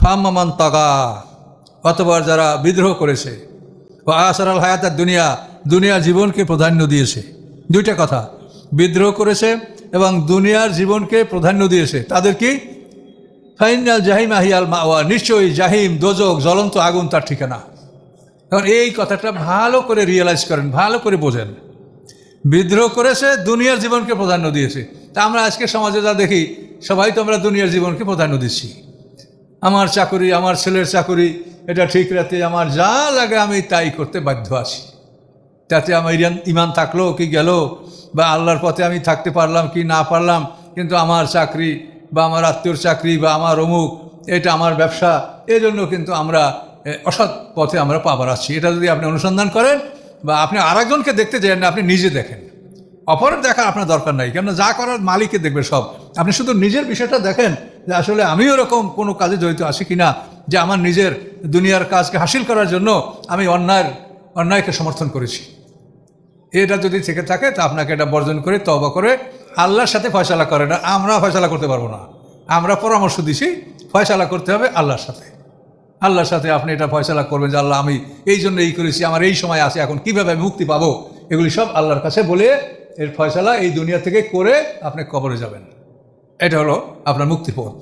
ফাম্মান তাগা, অতঃপর যারা বিদ্রোহ করেছে, ও আসারাল হায়াতার দুনিয়া, দুনিয়ার জীবনকে প্রাধান্য দিয়েছে। দুইটা কথা, বিদ্রোহ করেছে এবং দুনিয়ার জীবনকে প্রাধান্য দিয়েছে, তাদের কি ফাইনাল জাহিম আহিয়াল মাওয়া, নিশ্চয়ই জাহিম দোজক জ্বলন্ত আগুন তার ঠিকানা। এখন এই কথাটা ভালো করে রিয়েলাইজ করেন, ভালো করে বোঝেন। বিদ্রোহ করেছে, দুনিয়ার জীবনকে প্রাধান্য দিয়েছে। তা আমরা আজকে সমাজে যা দেখি, সবাই তো আমরা দুনিয়ার জীবনকে প্রাধান্য দিচ্ছি। আমার চাকরি, আমার ছেলের চাকরি, এটা ঠিক রাতে আমার যা লাগে আমি তাই করতে বাধ্য আছি। তাতে আমার ইমান থাকলো কি গেল, বা আল্লাহর পথে আমি থাকতে পারলাম কি না পারলাম, কিন্তু আমার চাকরি বা আমার আত্মীয়র চাকরি বা আমার অমুক, এটা আমার ব্যবসা, এজন্য কিন্তু আমরা অসৎ পথে আমরা পা বাড়াচ্ছি। এটা যদি আপনি অনুসন্ধান করেন বা আপনি আরেকজনকে দেখতে চান না, আপনি নিজে দেখেন। অপরের দেখার আপনার দরকার নাই, কেননা যা করার মালিককে দেখবে সব। আপনি শুধু নিজের বিষয়টা দেখেন যে আসলে আমিও এরকম কোনো কাজে জড়িত আছি কিনা, যে আমার নিজের দুনিয়ার কাজকে হাসিল করার জন্য আমি অন্যায়কে সমর্থন করেছি। এটা যদি থেকে থাকে তা আপনাকে এটা বর্জন করে তওবা করে আল্লাহর সাথে ফয়সালা করে। না, আমরা ফয়সালা করতে পারবো না, আমরা পরামর্শ দিছি, ফয়সালা করতে হবে আল্লাহর সাথে। আল্লাহর সাথে আপনি এটা ফয়সালা করবেন যে আল্লাহ আমি এই জন্য এই করেছি, আমার এই সময় আছে, এখন কীভাবে আমি মুক্তি পাবো, এগুলি সব আল্লাহর কাছে বলে এর ফয়সালা এই দুনিয়া থেকে করে আপনি কবরে যাবেন। এটা হলো আপনার মুক্তিপথ।